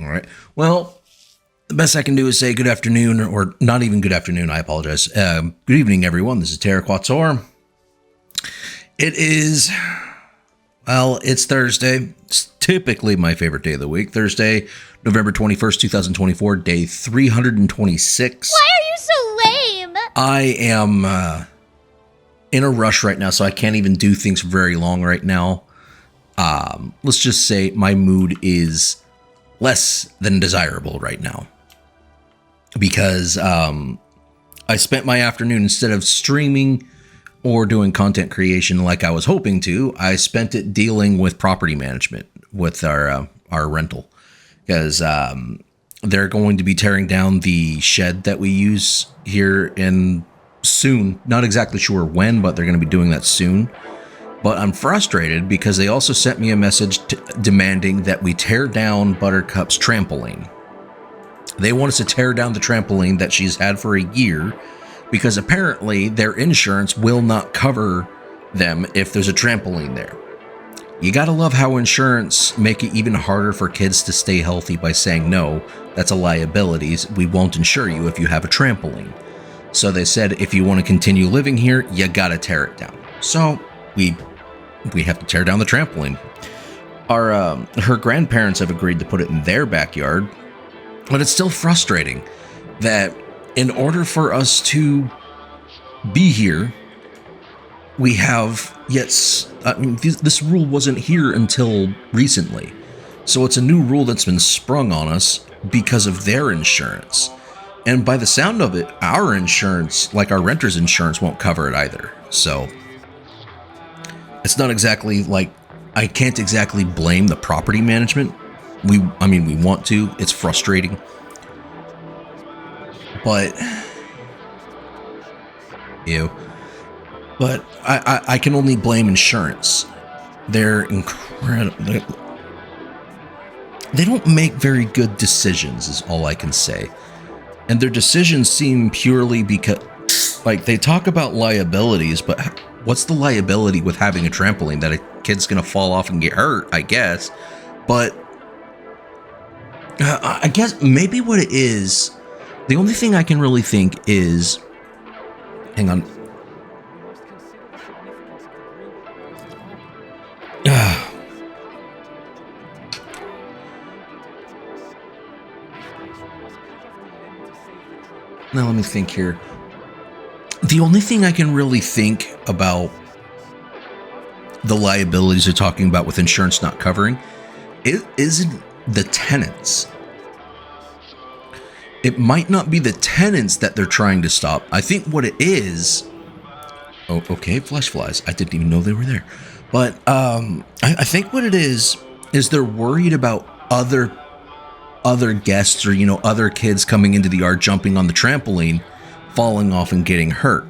All right. Well, the best I can do is say good afternoon, or not even good afternoon. I apologize. Good evening, everyone. This is Terra Quator. It is, well, it's Thursday. It's typically my favorite day of the week. Thursday, November 21st, 2024, day 326. Why are you so lame? I am in a rush right now, so I can't even do things very long right now. Let's just say my mood is less than desirable right now. Because I spent my afternoon, instead of streaming or doing content creation like I was hoping to, I spent it dealing with property management with our rental. Because they're going to be tearing down the shed that we use here in soon. Not exactly sure when, but they're going to be doing that soon. But I'm frustrated because they also sent me a message demanding that we tear down Buttercup's trampoline. They want us to tear down the trampoline that she's had for a year because apparently their insurance will not cover them if there's a trampoline there. You gotta love how insurance make it even harder for kids to stay healthy by saying, no, that's a liability. We won't insure you if you have a trampoline. So they said, if you want to continue living here, you gotta tear it down. So we have to tear down the trampoline. Her grandparents have agreed to put it in their backyard. But it's still frustrating that in order for us to be here, we have, this rule wasn't here until recently. So it's a new rule that's been sprung on us because of their insurance. And by the sound of it, our insurance, like our renter's insurance, won't cover it either. So it's not exactly like, I can't exactly blame the property management. We want to. It's frustrating. But, But I can only blame insurance. They're incredible. They don't make very good decisions, is all I can say. And their decisions seem purely because, like, they talk about liabilities, but what's the liability with having a trampoline? That a kid's going to fall off and get hurt, I guess. But I guess maybe what it is, the only thing I can really think is, hang on. Now let me think here. The only thing I can really think about the liabilities they're talking about with insurance not covering, it isn't the tenants. It might not be the tenants that they're trying to stop. I think what it is... Oh, okay, flesh flies. I didn't even know they were there. But I think what it is they're worried about other guests or, other kids coming into the yard, jumping on the trampoline, falling off and getting hurt.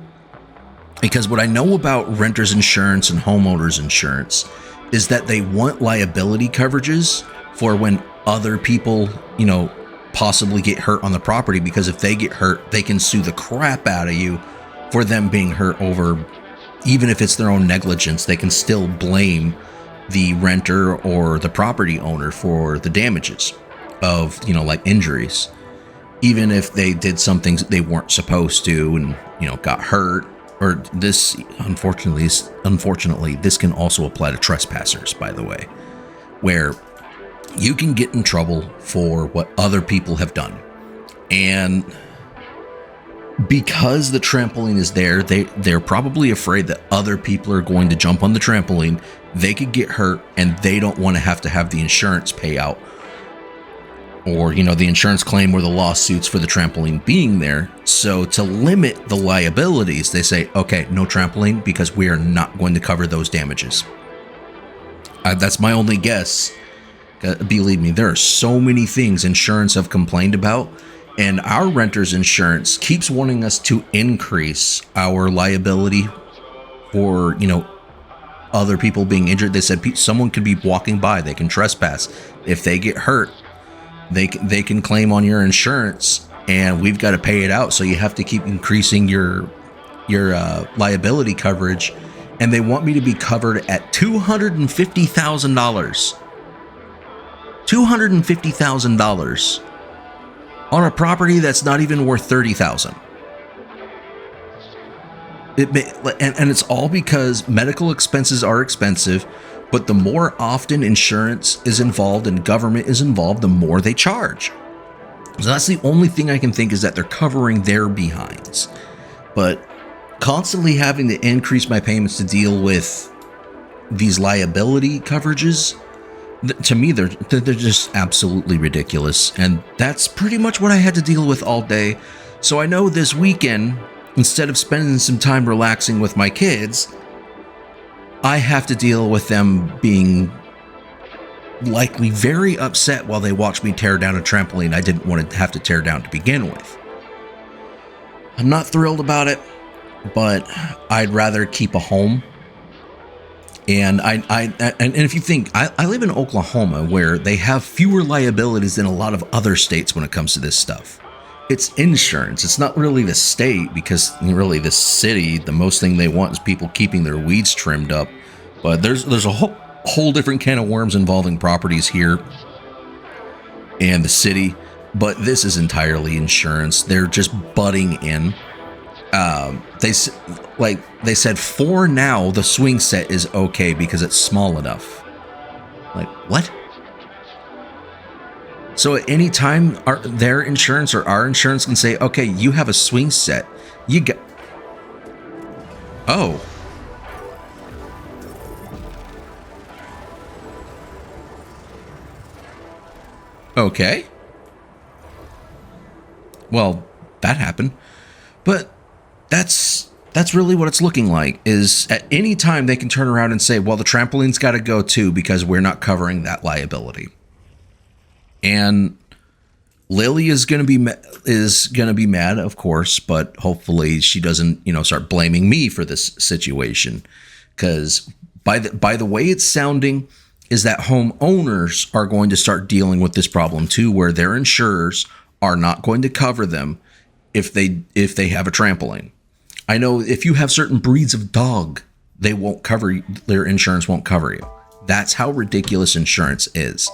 Because what I know about renter's insurance and homeowner's insurance is that they want liability coverages for when other people, possibly get hurt on the property, because if they get hurt, they can sue the crap out of you for them being hurt over, even if it's their own negligence, they can still blame the renter or the property owner for the damages of, like injuries, even if they did something they weren't supposed to and, got hurt. Or this, unfortunately, this can also apply to trespassers, by the way, where you can get in trouble for what other people have done. And because the trampoline is there, they're probably afraid that other people are going to jump on the trampoline, they could get hurt, and they don't want to have the insurance pay out. Or, the insurance claim or the lawsuits for the trampoline being there. So to limit the liabilities, they say, okay, no trampoline because we are not going to cover those damages. That's my only guess. Believe me, there are so many things insurance have complained about, and our renter's insurance keeps wanting us to increase our liability for, other people being injured. They said someone could be walking by, they can trespass. If they get hurt, they can claim on your insurance, and we've got to pay it out. So you have to keep increasing your liability coverage, and they want me to be covered at $250,000. $250,000 on a property that's not even worth $30,000. And it's all because medical expenses are expensive, but the more often insurance is involved and government is involved, the more they charge. So that's the only thing I can think is that they're covering their behinds. But constantly having to increase my payments to deal with these liability coverages, to me, they're just absolutely ridiculous. And that's pretty much what I had to deal with all day. So I know this weekend, instead of spending some time relaxing with my kids, I have to deal with them being likely very upset while they watch me tear down a trampoline I didn't want to have to tear down to begin with. I'm not thrilled about it, but I'd rather keep a home. And and if you think, I live in Oklahoma, where they have fewer liabilities than a lot of other states when it comes to this stuff. It's insurance. It's not really the state, because really the city, the most thing they want is people keeping their weeds trimmed up. But there's a whole different can of worms involving properties here and the city. But this is entirely insurance. They're just butting in. They said for now the swing set is okay because it's small enough. Like, what? So at any time, their insurance or our insurance can say, okay, you have a swing set. You got... Oh. Okay. Well, that happened. But that's really what it's looking like, is at any time they can turn around and say, well, the trampoline's got to go too because we're not covering that liability. And Lily is going to be mad, of course, but hopefully she doesn't, start blaming me for this situation, because by the way it's sounding is that homeowners are going to start dealing with this problem too, where their insurers are not going to cover them if they have a trampoline. I know if you have certain breeds of dog, they won't cover you, their insurance won't cover you. That's how ridiculous insurance is.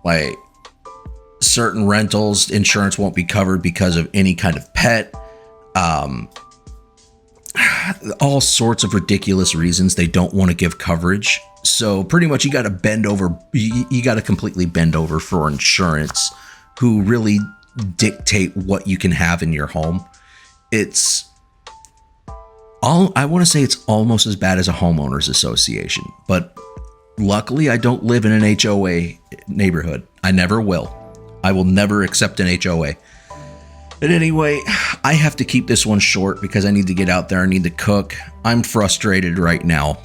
Like, certain rentals, insurance won't be covered because of any kind of pet. All sorts of ridiculous reasons they don't want to give coverage. So pretty much you got to bend over. You got to completely bend over for insurance, who really dictate what you can have in your home. I want to say it's almost as bad as a homeowners association, but luckily I don't live in an HOA neighborhood. I never will. I will never accept an HOA. But anyway, I have to keep this one short because I need to get out there. I need to cook. I'm frustrated right now.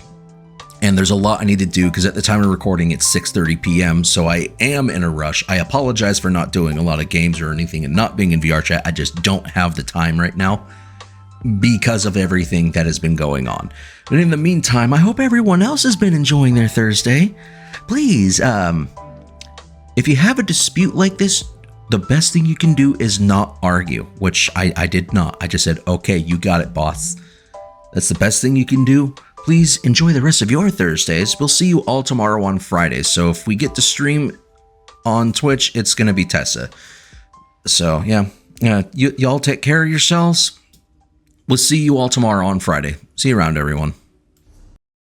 And there's a lot I need to do because at the time of recording, it's 6:30 p.m. So I am in a rush. I apologize for not doing a lot of games or anything and not being in VRChat. I just don't have the time right now because of everything that has been going on. But in the meantime, I hope everyone else has been enjoying their Thursday. Please, if you have a dispute like this, the best thing you can do is not argue, which I did not. I just said, okay, you got it, boss. That's the best thing you can do. Please enjoy the rest of your Thursdays. We'll see you all tomorrow on Fridays. So if we get to stream on Twitch, it's going to be Tessa. So yeah, y'all take care of yourselves. We'll see you all tomorrow on Friday. See you around, everyone.